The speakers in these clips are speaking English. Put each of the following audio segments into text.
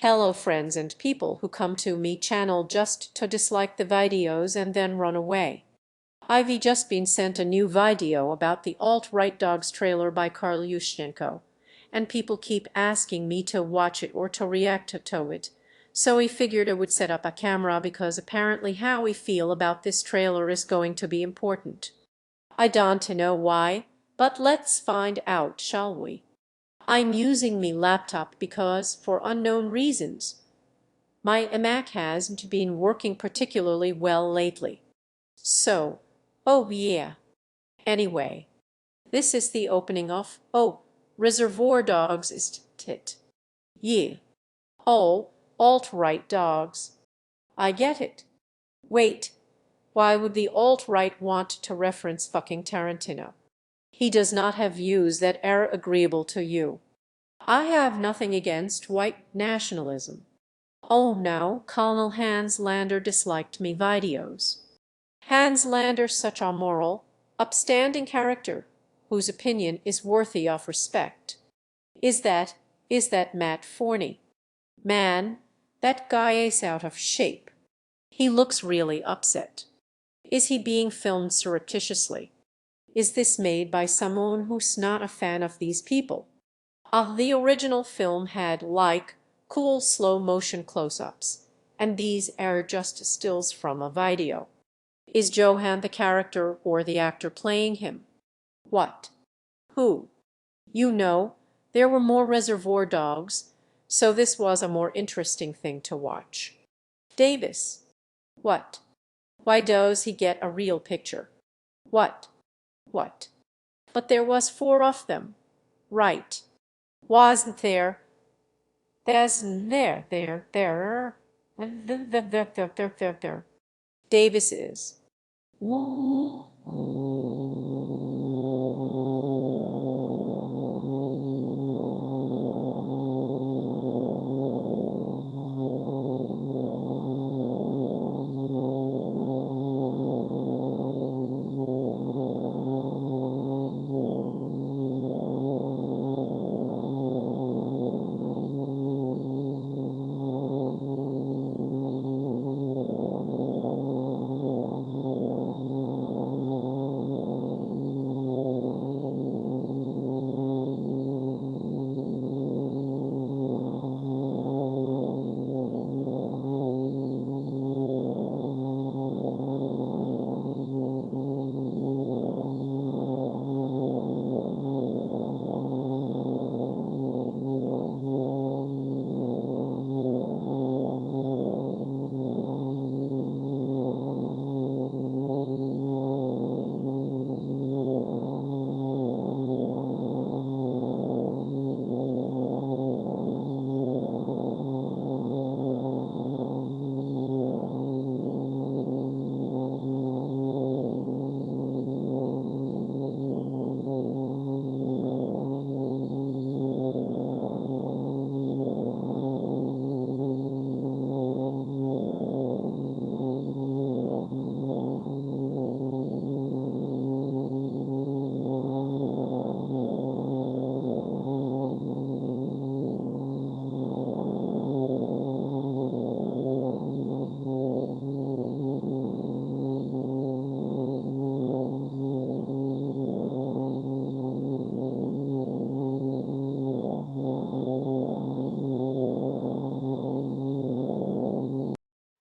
Hello friends and people who come to me channel just to dislike the videos and then run away. I've just been sent a new video about the alt-right dogs trailer by Karl Yushchenko, and people keep asking me to watch it or to react to it. So we figured I would set up a camera because apparently how we feel about this trailer is going to be important. I don't know why, but let's find out, shall we? I'm using my laptop because, for unknown reasons, my Mac hasn't been working particularly well lately. So, oh yeah. Anyway, this is the opening of, oh, Reservoir Dogs is it. Yeah. Oh, alt-right dogs. I get it. Wait, why would the alt-right want to reference fucking Tarantino? He does not have views that are agreeable to you. I have nothing against white nationalism. Oh no, Colonel Hans Lander disliked me videos. Hans Lander such a moral, upstanding character, whose opinion is worthy of respect. Is that Matt Forney? Man, that guy is out of shape. He looks really upset. Is he being filmed surreptitiously? Is this made by someone who's not a fan of these people? The original film had, like, cool slow-motion close-ups, and these are just stills from a video. Is Johan the character or the actor playing him? What? Who? You know, there were more Reservoir Dogs, so this was a more interesting thing to watch. Davis. What? Why does he get a real picture? What? What? But there was 4 of them. Right. Wasn't there? There's there. Davis is.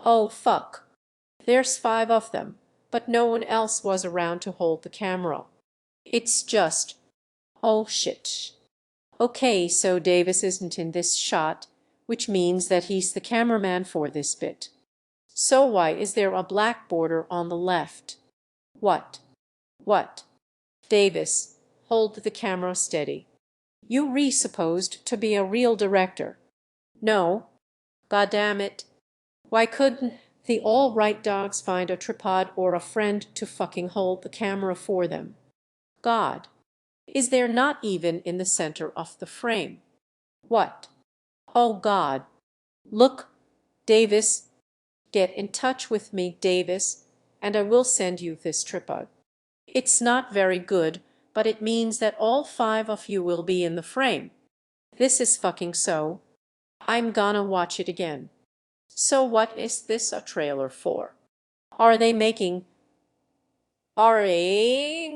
Oh fuck. There's 5 of them, but no one else was around to hold the camera. It's just, oh shit. Okay, so Davis isn't in this shot, which means that he's the cameraman for this bit. So why is there a black border on the left? What? What? Davis, hold the camera steady. You supposed to be a real director. No. God damn it. Why couldn't the all-right dogs find a tripod or a friend to fucking hold the camera for them? God. Is there not even in the center of the frame? What? Oh God. Look, Davis. Get in touch with me, Davis, and I will send you this tripod. It's not very good, but it means that all 5 of you will be in the frame. This is fucking so. I'm gonna watch it again. So what is this a trailer for? Are they making are they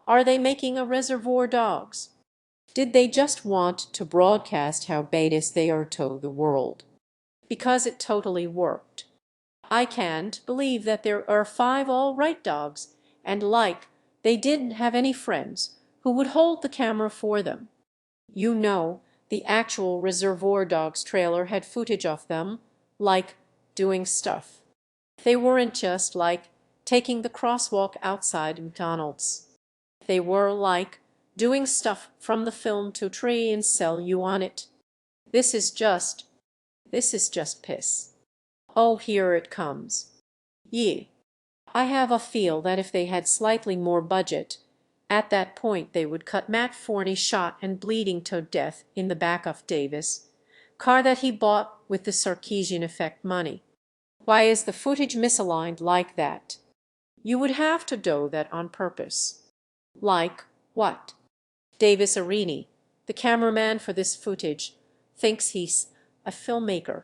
are they making a Reservoir Dogs? Did they just want to broadcast how badass they are to the world? Because it totally worked. I can't believe that there are 5 all right dogs, and like they didn't have any friends who would hold the camera for them. You know, the actual Reservoir Dogs trailer had footage of them, like, doing stuff. They weren't just, like, taking the crosswalk outside McDonald's. They were, like, doing stuff from the film to try and sell you on it. This is just, this is just piss. Oh, here it comes. Ye. I have a feel that if they had slightly more budget, at that point they would cut Matt Forney shot and bleeding to death in the back of Davis, car that he bought with the Sarkeesian effect money. Why is the footage misaligned like that? You would have to do that on purpose. Like what? Davis Aurini, the cameraman for this footage, thinks he's a filmmaker.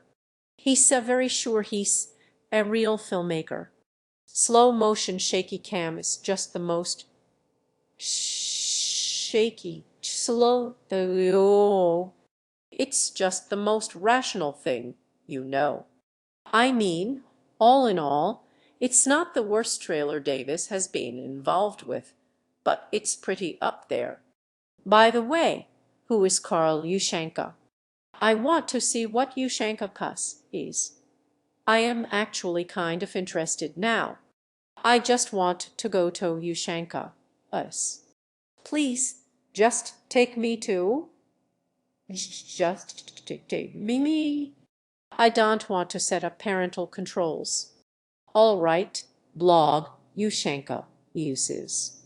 He's very sure he's a real filmmaker. Slow motion shaky cam is just the most shaky, slow, it's just the most rational thing, you know. I mean, all in all, it's not the worst trailer Davis has been involved with, but it's pretty up there. By the way, who is Karl Ushanka? I want to see what Ushanka cuss is. I am actually kind of interested now. I just want to go to Ushanka. Us. Please, just take me to. Just take me. I don't want to set up parental controls. All right, blog, Ushanka uses.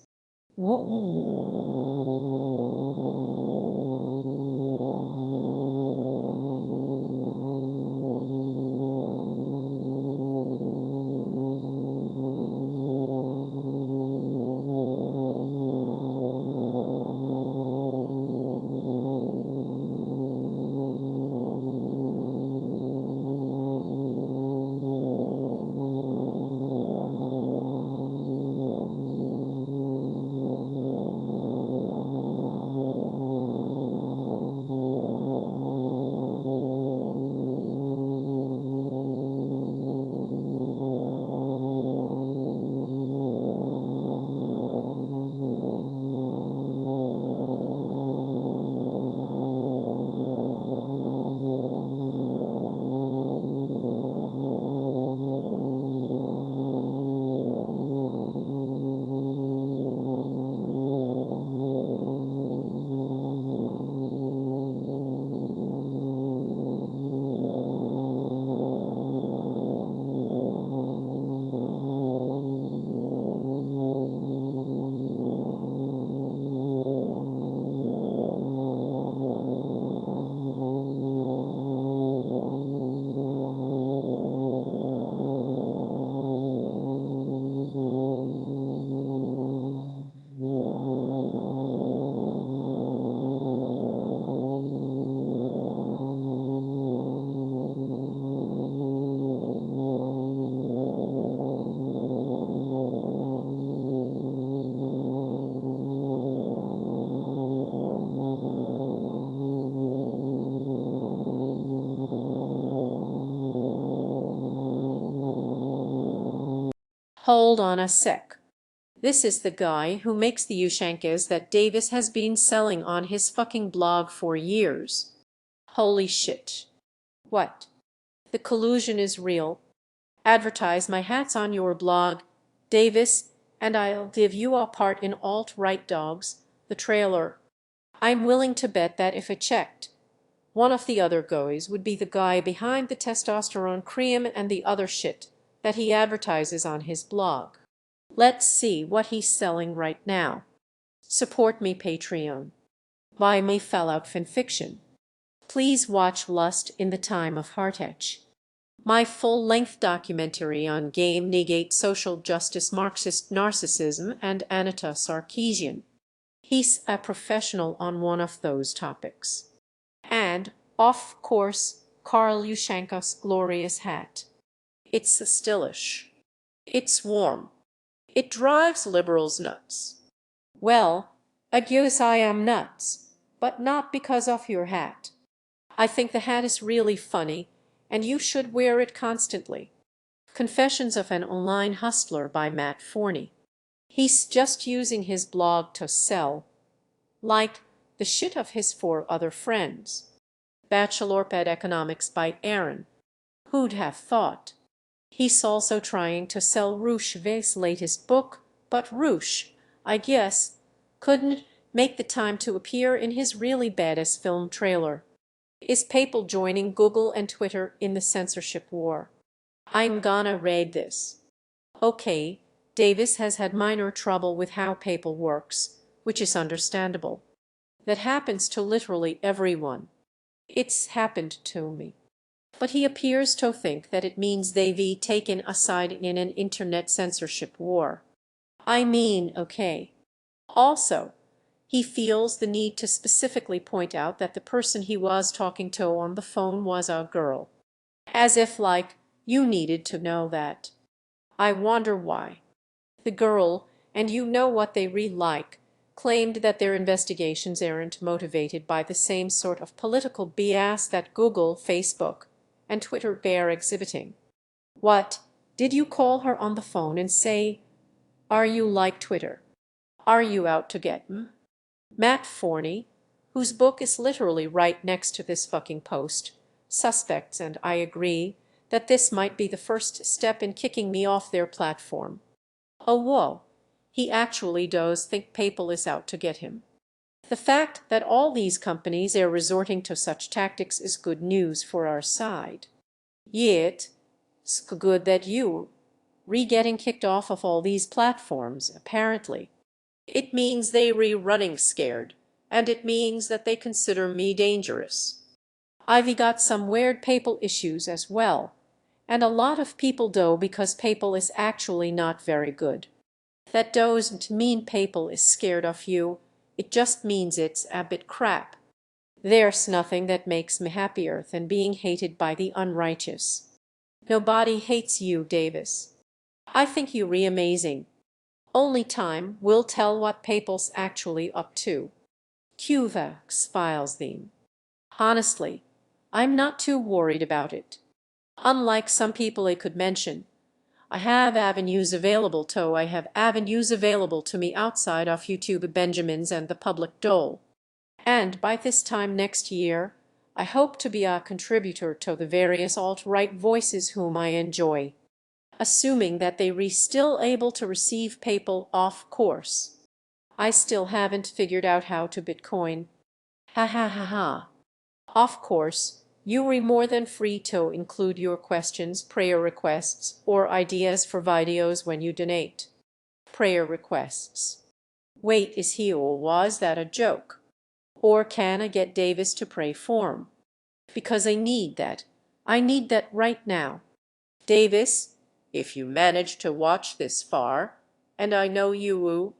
Hold on a sec. This is the guy who makes the Ushankas that Davis has been selling on his fucking blog for years. Holy shit. What? The collusion is real. Advertise my hats on your blog, Davis, and I'll give you a part in Alt-Right Dogs, the trailer. I'm willing to bet that if it checked, one of the other guys would be the guy behind the testosterone cream and the other shit that he advertises on his blog. Let's see what he's selling right now. Support me Patreon. Buy me Fallout fanfiction. Please watch Lust in the Time of Heartache. My full-length documentary on game negate social justice Marxist narcissism and Anita Sarkeesian. He's a professional on one of those topics. And, of course, Karl Yushchenko's glorious hat. It's stylish. It's warm. It drives liberals nuts. Well, I guess I am nuts, but not because of your hat. I think the hat is really funny, and you should wear it constantly. Confessions of an Online Hustler by Matt Forney. He's just using his blog to sell, like, the shit of his 4 other friends. Bachelorped Economics by Aaron. Who'd have thought? He's also trying to sell Rouche's latest book, but Rouche, I guess, couldn't make the time to appear in his really badass film trailer. Is Papal joining Google and Twitter in the censorship war? I'm gonna read this. Okay, Davis has had minor trouble with how Papal works, which is understandable. That happens to literally everyone. It's happened to me. But he appears to think that it means they've taken a side in an internet censorship war. I mean, okay. Also, he feels the need to specifically point out that the person he was talking to on the phone was a girl. As if, like, you needed to know that. I wonder why. The girl, and you know what they really like, claimed that their investigations aren't motivated by the same sort of political BS that Google, Facebook, and Twitter bear exhibiting. What, did you call her on the phone and say, are you like Twitter? Are you out to get me? Matt Forney, whose book is literally right next to this fucking post, suspects, and I agree, that this might be the first step in kicking me off their platform. Oh, whoa. He actually does think Papal is out to get him. The fact that all these companies are resorting to such tactics is good news for our side. Yet, it's good that you getting kicked off of all these platforms, apparently. It means they running scared, and it means that they consider me dangerous. I've got some weird Papal issues as well, and a lot of people do because Papal is actually not very good. That doesn't mean Papal is scared of you, it just means it's a bit crap. There's nothing that makes me happier than being hated by the unrighteous. Nobody hates you, Davis. I think you're amazing. Only time will tell what Papal's actually up to. QVAX files theme. Honestly, I'm not too worried about it. Unlike some people I could mention, I have avenues available to me outside of YouTube Benjamins and the public dole. And by this time next year, I hope to be a contributor to the various alt-right voices whom I enjoy. Assuming that they still able to receive Papal off course. I still haven't figured out how to Bitcoin. Ha ha ha ha. Of course, you are more than free to include your questions, prayer requests, or ideas for videos when you donate. Prayer requests. Wait, is he or was that a joke? Or can I get Davis to pray for him? Because I need that. I need that right now. Davis, if you manage to watch this far, and I know you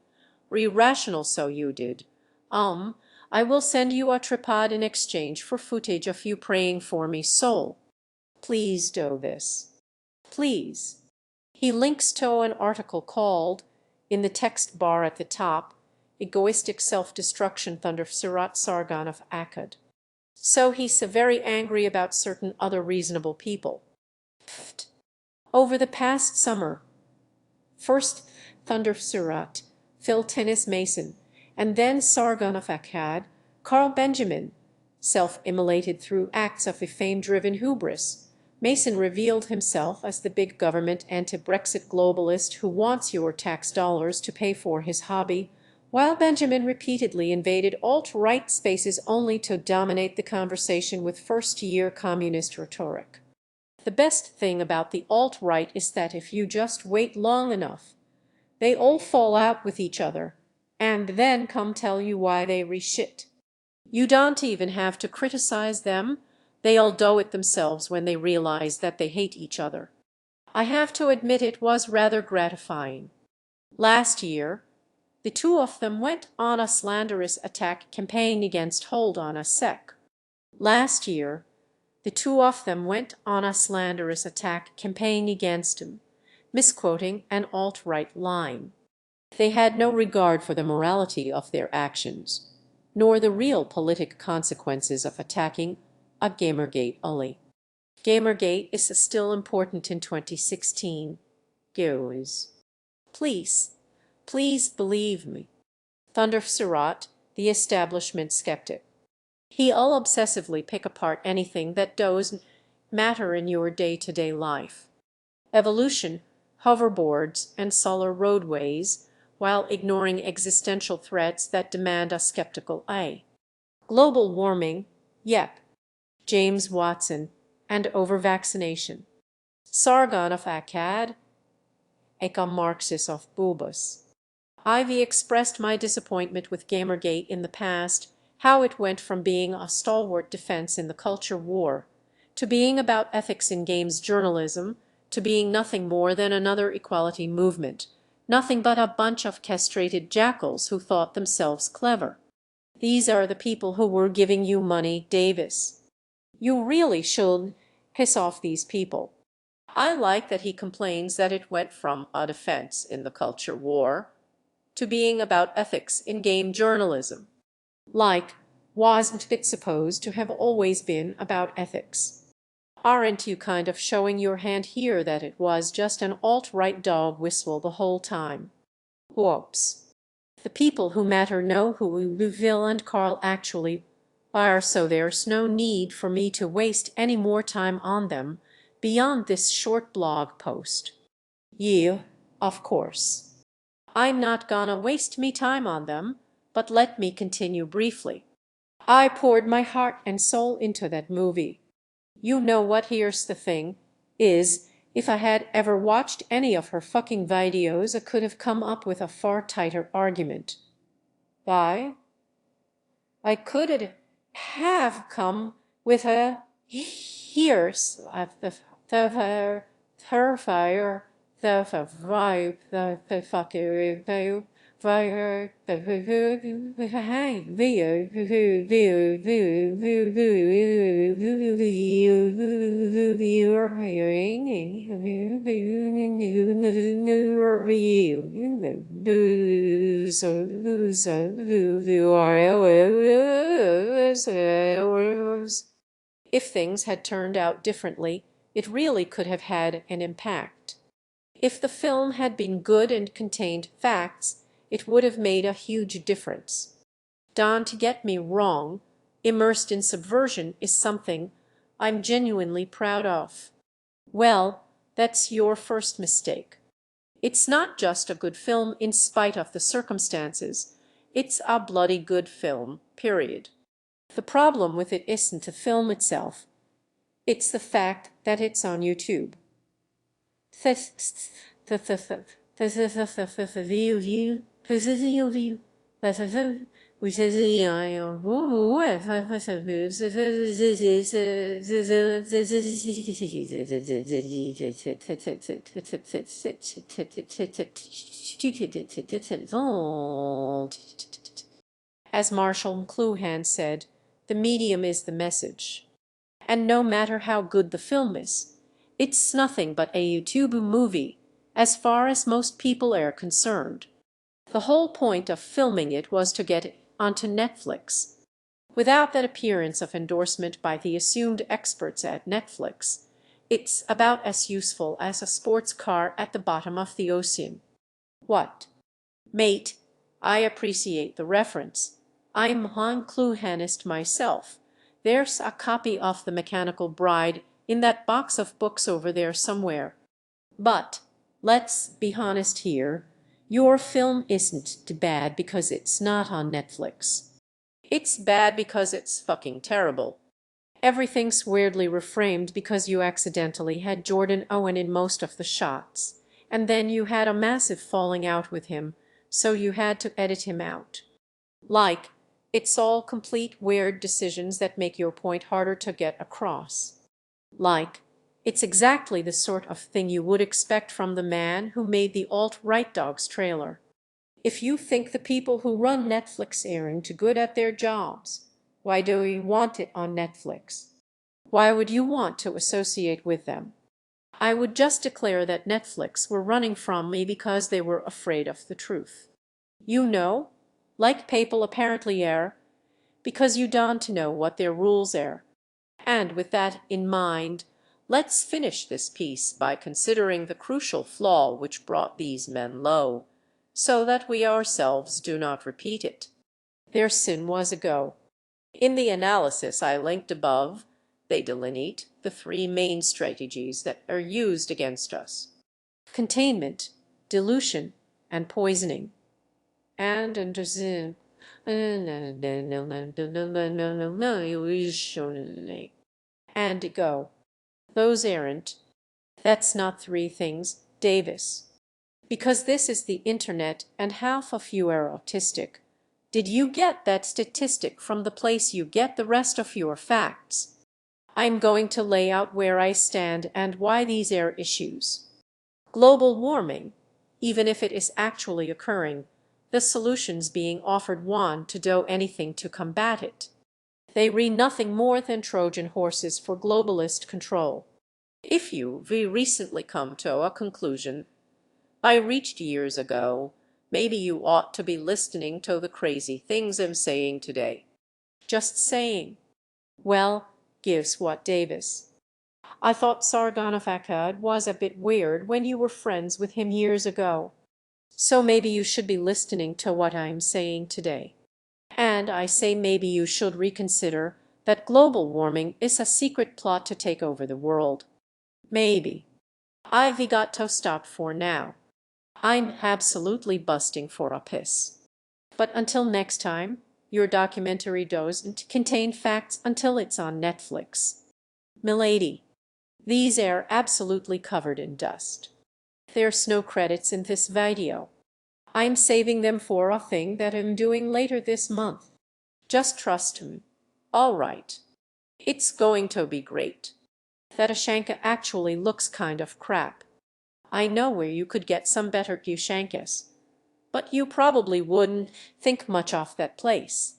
rational so you did, I will send you a tripod in exchange for footage of you praying for me, soul. Please do this. Please. He links to an article called, in the text bar at the top, Egoistic Self-Destruction Thunder Surat Sargon of Akkad. So he's very angry about certain other reasonable people. Pfft. Over the past summer, first Thunder Surat, Phil Tennis Mason, and then Sargon of Akkad, Carl Benjamin, self-immolated through acts of a fame-driven hubris. Mason revealed himself as the big government anti-Brexit globalist who wants your tax dollars to pay for his hobby, while Benjamin repeatedly invaded alt-right spaces only to dominate the conversation with first-year communist rhetoric. The best thing about the alt-right is that if you just wait long enough, they all fall out with each other, and then come tell you why they reshit. You don't even have to criticize them, they all do it themselves when they realize that they hate each other. I have to admit it was rather gratifying. Last year, The two of them went on a slanderous attack campaign against Hold on a Sec. Last year, the two of them went on a slanderous attack campaign against him, misquoting an alt-right line. They had no regard for the morality of their actions, nor the real politic consequences of attacking a Gamergate Ully. Gamergate is still important in 2016. Goes. Please, please believe me. Thunder Surat, the establishment skeptic. He'll obsessively pick apart anything that does matter in your day-to-day life. Evolution, hoverboards, and solar roadways, while ignoring existential threats that demand a skeptical eye. Global warming, yep. James Watson, and over-vaccination. Sargon of Akkad, Eka Marxis of Bubas. I've expressed my disappointment with Gamergate in the past, how it went from being a stalwart defense in the culture war, to being about ethics in games journalism, to being nothing more than another equality movement, nothing but a bunch of castrated jackals who thought themselves clever. These are the people who were giving you money, Davis. You really should piss off these people. I like that he complains that it went from a defense in the culture war to being about ethics in game journalism. Like, wasn't it supposed to have always been about ethics? Aren't you kind of showing your hand here that it was just an alt-right dog whistle the whole time? Whoops. The people who matter know who Will and Carl actually are, so there's no need for me to waste any more time on them beyond this short blog post. Yeah, of course. I'm not gonna waste me time on them, but let me continue briefly. I poured my heart and soul into that movie. You know what, here's the thing, is if I had ever watched any of her fucking videos, I could have come up with a far tighter argument. Why? I could have come with a here's the fire the vibe the fucking fire if things had turned out differently, it really could have had an impact. If the film had been good and contained facts, it would have made a huge difference. Don't get me wrong, Immersed in Subversion is something I'm genuinely proud of. Well, that's your first mistake. It's not just a good film in spite of the circumstances. It's a bloody good film, period. The problem with it isn't the film itself. It's the fact that it's on YouTube. As Marshall McLuhan said, the medium is the message. And no matter how good the film is, it's nothing but a YouTube movie, as far as most people are concerned. The whole point of filming it was to get it onto Netflix. Without that appearance of endorsement by the assumed experts at Netflix, it's about as useful as a sports car at the bottom of the ocean. What? Mate, I appreciate the reference. I'm a McLuhanist myself. There's a copy of The Mechanical Bride in that box of books over there somewhere. But let's be honest here. Your film isn't bad because it's not on Netflix. It's bad because it's fucking terrible. Everything's weirdly reframed because you accidentally had Jordan Owen in most of the shots, and then you had a massive falling out with him, so you had to edit him out. Like, it's all complete weird decisions that make your point harder to get across. Like, it's exactly the sort of thing you would expect from the man who made the alt-right dogs trailer. If you think the people who run Netflix aren't good at their jobs, why do you want it on Netflix? Why would you want to associate with them? I would just declare that Netflix were running from me because they were afraid of the truth. You know, like people apparently are, because you don't know what their rules are. And with that in mind, let's finish this piece by considering the crucial flaw which brought these men low, so that we ourselves do not repeat it. Their sin was ago. In the analysis I linked above, they delineate the three main strategies that are used against us: containment, dilution, and poisoning. And go. Those aren't. That's not three things, Davis. Because this is the internet and half of you are autistic. Did you get that statistic from the place you get the rest of your facts? I'm going to lay out where I stand and why these are issues. Global warming, even if it is actually occurring, the solutions being offered want to do anything to combat it. They re nothing more than Trojan horses for globalist control. If you've recently come to a conclusion I reached years ago, maybe you ought to be listening to the crazy things I'm saying today. Just saying. Well, gives what, Davis? I thought Sargonaphakhad was a bit weird when you were friends with him years ago. So maybe you should be listening to what I'm saying today. And I say maybe you should reconsider that global warming is a secret plot to take over the world. Maybe. I've got to stop for now. I'm absolutely busting for a piss. But until next time, your documentary doesn't contain facts until it's on Netflix. Milady, these are absolutely covered in dust. There's no credits in this video. I'm saving them for a thing that I'm doing later this month. Just trust me. All right. It's going to be great. That Ushanka actually looks kind of crap. I know where you could get some better Ushankas, but you probably wouldn't think much of that place.